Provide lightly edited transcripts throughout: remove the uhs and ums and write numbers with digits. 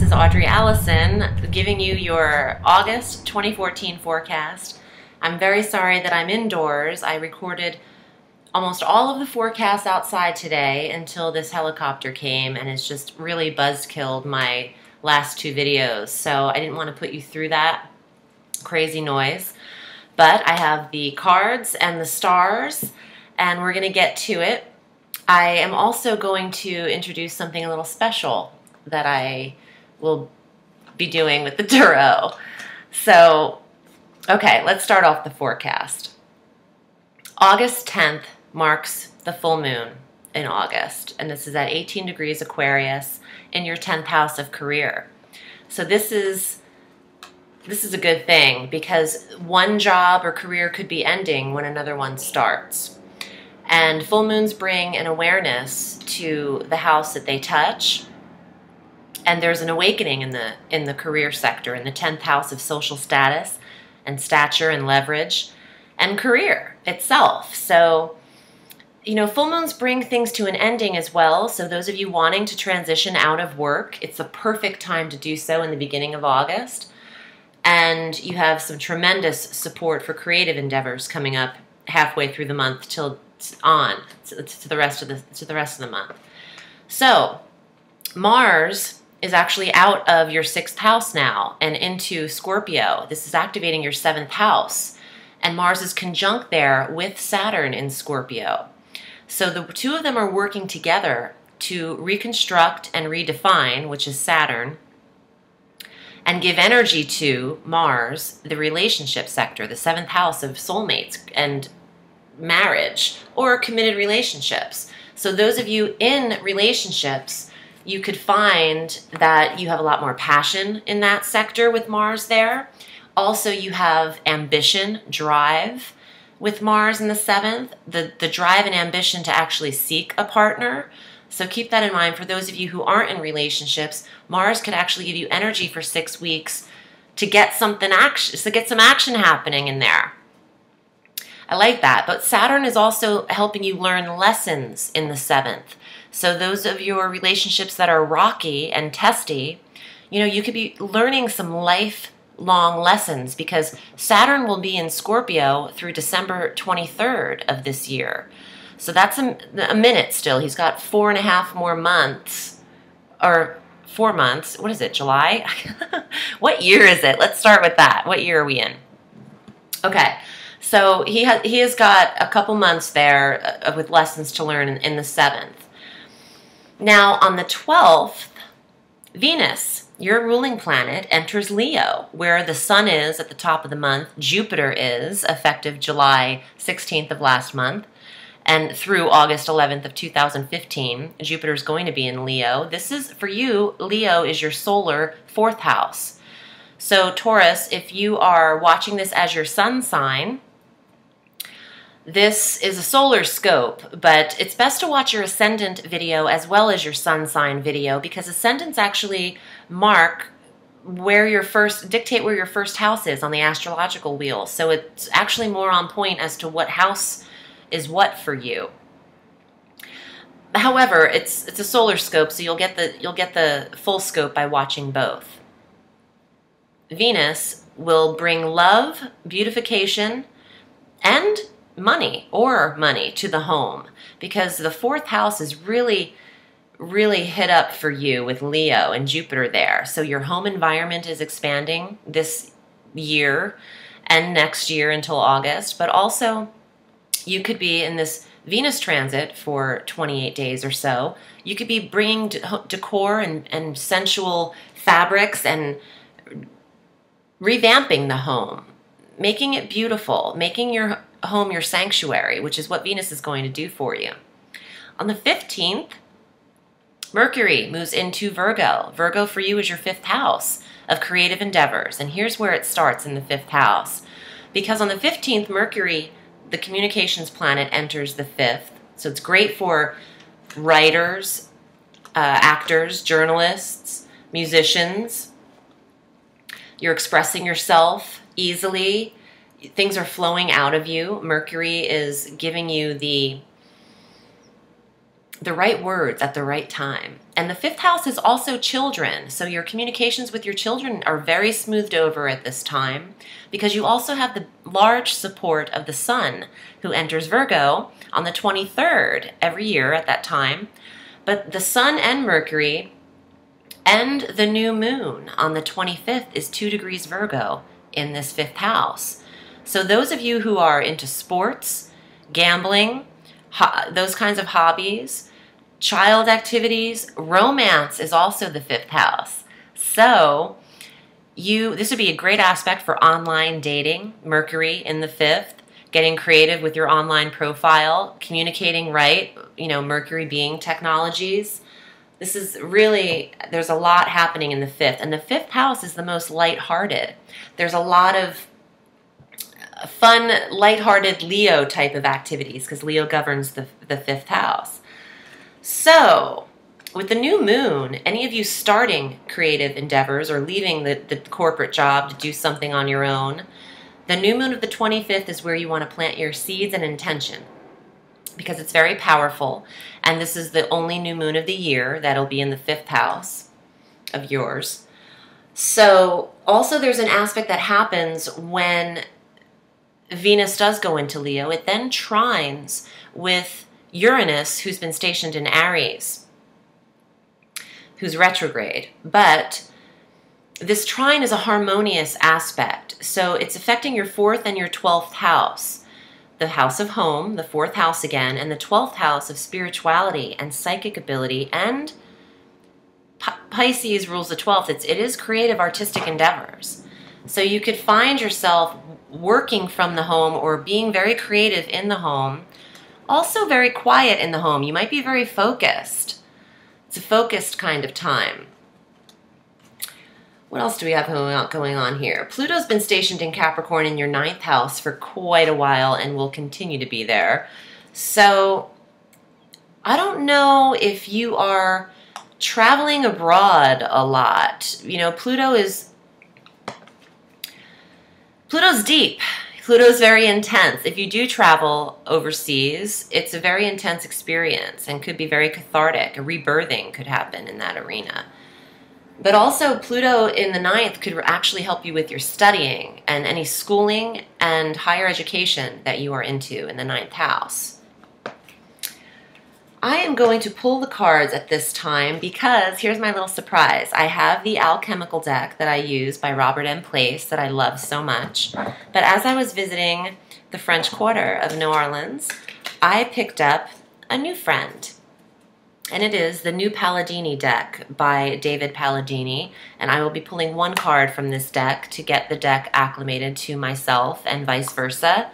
is Audrey Alison giving you your August 2014 forecast. I'm very sorry that I'm indoors. I recorded almost all of the forecasts outside today until this helicopter came, and it's just really buzzkilled my last two videos. So I didn't want to put you through that crazy noise. But I have the cards and the stars, and we're going to get to it. I am also going to introduce something a little special that I will be doing with the tarot. So, okay, let's start off the forecast. August 10th marks the full moon in August, and this is at 18 degrees Aquarius in your 10th house of career. So this is a good thing because one job or career could be ending when another one starts. And full moons bring an awareness to the house that they touch. And there's an awakening in the career sector, in the 10th house of social status and stature and leverage and career itself. So, you know, full moons bring things to an ending as well. So those of you wanting to transition out of work, it's the perfect time to do so in the beginning of August. And you have some tremendous support for creative endeavors coming up halfway through the month till on to the rest of the month. So Mars is actually out of your 6th house now and into Scorpio. This is activating your 7th house, and Mars is conjunct there with Saturn in Scorpio. So the two of them are working together to reconstruct and redefine, which is Saturn, and give energy to Mars, the relationship sector, the 7th house of soulmates and marriage or committed relationships. So those of you in relationships, you could find that you have a lot more passion in that sector with Mars there. Also, you have ambition, drive with Mars in the 7th, the drive and ambition to actually seek a partner. So keep that in mind. For those of you who aren't in relationships, Mars could actually give you energy for 6 weeks to get some action happening in there. I like that. But Saturn is also helping you learn lessons in the 7th. So those of your relationships that are rocky and testy, you know, you could be learning some lifelong lessons because Saturn will be in Scorpio through December 23rd of this year. So that's a minute still. He's got 4.5 more months, or 4 months. What is it, July? What year is it? Let's start with that. What year are we in? Okay. So he has got a couple months there with lessons to learn in the 7th. Now on the 12th, Venus, your ruling planet, enters Leo, where the Sun is at the top of the month. Jupiter is, effective July 16th of last month, and through August 11th of 2015, Jupiter is going to be in Leo. This is, for you, Leo is your solar 4th house. So Taurus, if you are watching this as your sun sign, this is a solar scope, but it's best to watch your ascendant video as well as your sun sign video because ascendants actually dictate where your first house is on the astrological wheel. So it's actually more on point as to what house is what for you. However, it's a solar scope, so you'll get the full scope by watching both. Venus will bring love, beautification, and money to the home because the 4th house is really hit up for you with Leo and Jupiter there. So your home environment is expanding this year and next year until August, but also you could be in this Venus transit for 28 days or so. You could be bringing decor and sensual fabrics and revamping the home, making it beautiful, making your home your sanctuary, which is what Venus is going to do for you. On the 15th, Mercury moves into Virgo. Virgo for you is your 5th house of creative endeavors. And here's where it starts in the 5th house. Because on the 15th, Mercury, the communications planet, enters the 5th. So it's great for writers, actors, journalists, musicians. You're expressing yourself easily. Things are flowing out of you. Mercury is giving you the the right words at the right time. And the fifth house is also children. So your communications with your children are very smoothed over at this time because you also have the large support of the sun, who enters Virgo on the 23rd every year at that time. But the sun and Mercury and the new moon on the 25th is 2 degrees Virgo in this fifth house. So those of you who are into sports, gambling, those kinds of hobbies, child activities, romance is also the fifth house. So this would be a great aspect for online dating, Mercury in the fifth, getting creative with your online profile, communicating right, Mercury being technologies. This is really, there's a lot happening in the fifth. And the fifth house is the most lighthearted. There's a lot of fun, lighthearted Leo type of activities because Leo governs the fifth house. So, with the new moon, any of you starting creative endeavors or leaving the corporate job to do something on your own, the new moon of the 25th is where you want to plant your seeds and intention because it's very powerful. And this is the only new moon of the year that'll be in the fifth house of yours. So, also there's an aspect that happens when Venus does go into Leo. It then trines with Uranus, who's been stationed in Aries, who's retrograde. But this trine is a harmonious aspect. So it's affecting your 4th and your 12th house. The house of home, the 4th house again, and the 12th house of spirituality and psychic ability. And Pisces rules the 12th. It is creative artistic endeavors. So you could find yourself working from the home or being very creative in the home. Also very quiet in the home. You might be very focused. It's a focused kind of time. What else do we have going on here? Pluto's been stationed in Capricorn in your 9th house for quite a while and will continue to be there. So I don't know if you are traveling abroad a lot. Pluto's deep. Pluto's very intense. If you do travel overseas, it's a very intense experience and could be very cathartic. A rebirthing could happen in that arena. But also Pluto in the 9th could actually help you with your studying and any schooling and higher education that you are into in the 9th house. I am going to pull the cards at this time because here's my little surprise. I have the alchemical deck that I use by Robert M. Place that I love so much. But as I was visiting the French Quarter of New Orleans, I picked up a new friend. And it is the New Palladini deck by David Palladini. And I will be pulling one card from this deck to get the deck acclimated to myself and vice versa.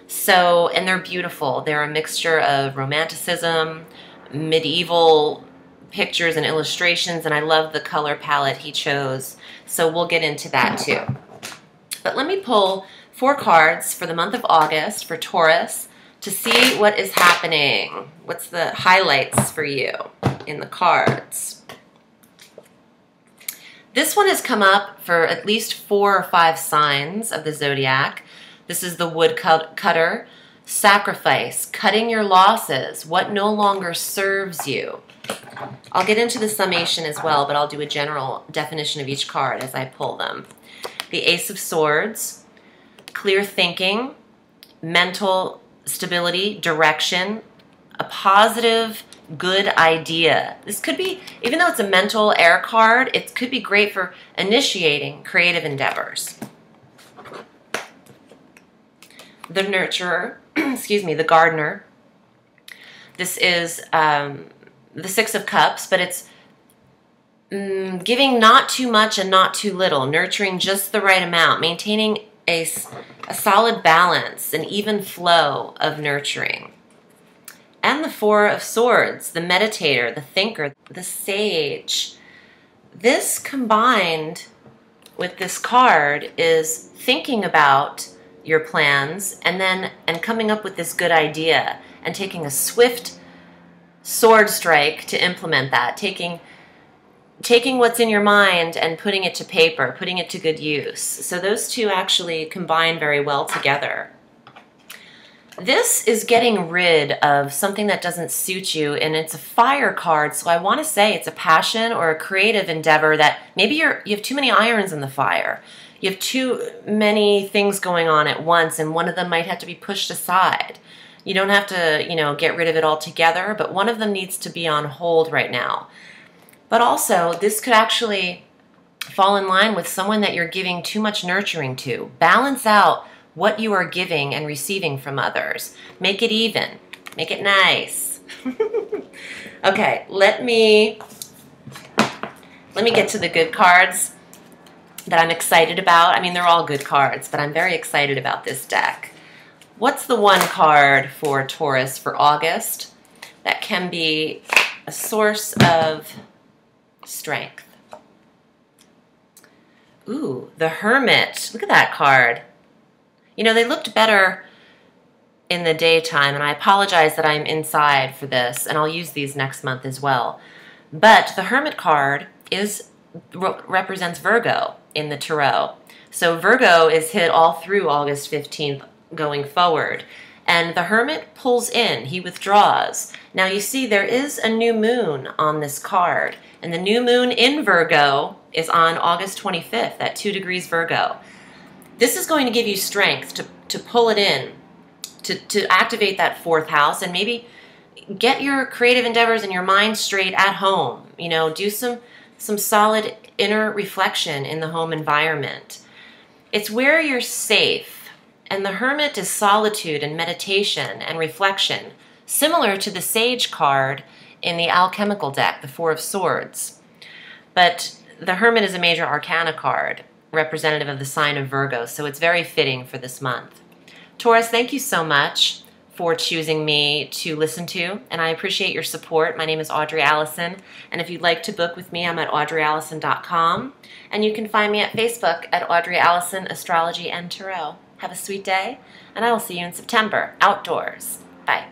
So, and they're beautiful. They're a mixture of romanticism, medieval pictures and illustrations, and I love the color palette he chose. So we'll get into that too. But let me pull 4 cards for the month of August for Taurus to see what is happening. What's the highlights for you in the cards? This one has come up for at least 4 or 5 signs of the zodiac. This is the woodcutter, sacrifice, cutting your losses, what no longer serves you. I'll get into the summation as well, but I'll do a general definition of each card as I pull them. The Ace of Swords, clear thinking, mental stability, direction, a positive, good idea. This could be, even though it's a mental air card, it could be great for initiating creative endeavors. The nurturer, excuse me, the gardener. This is the 6 of Cups, but it's giving not too much and not too little, nurturing just the right amount, maintaining a solid balance, an even flow of nurturing. And the 4 of Swords, the meditator, the thinker, the sage. This combined with this card is thinking about your plans and coming up with this good idea and taking a swift sword strike to implement that, taking what's in your mind and putting it to paper, putting it to good use. So those two actually combine very well together. This is getting rid of something that doesn't suit you, and it's a fire card, so I want to say it's a passion or a creative endeavor that maybe you have too many irons in the fire. You have too many things going on at once, and one of them might have to be pushed aside. You don't have to, get rid of it altogether, but one of them needs to be on hold right now. But also, this could actually fall in line with someone that you're giving too much nurturing to. Balance out what you are giving and receiving from others. Make it even. Make it nice. Okay, let me get to the good cards that I'm excited about. I mean, they're all good cards, but I'm very excited about this deck. What's the one card for Taurus for August that can be a source of strength? Ooh, the Hermit. Look at that card. They looked better in the daytime, and I apologize that I'm inside for this, and I'll use these next month as well. But the Hermit card represents Virgo in the Tarot. So Virgo is hit all through August 15th going forward. And the Hermit pulls in, he withdraws. Now you see there is a new moon on this card, and the new moon in Virgo is on August 25th at 2 degrees Virgo. This is going to give you strength to pull it in, to activate that 4th house, and maybe get your creative endeavors and your mind straight at home. Do some solid inner reflection in the home environment. It's where you're safe, and the Hermit is solitude and meditation and reflection, similar to the Sage card in the alchemical deck, the 4 of Swords. But the Hermit is a major arcana card, representative of the sign of Virgo, so it's very fitting for this month. Taurus, thank you so much for choosing me to listen to, and I appreciate your support. My name is Audrey Alison, and if you'd like to book with me, I'm at audreyallison.com, and you can find me at Facebook at Audrey Allison Astrology and Tarot. Have a sweet day, and I will see you in September, outdoors. Bye.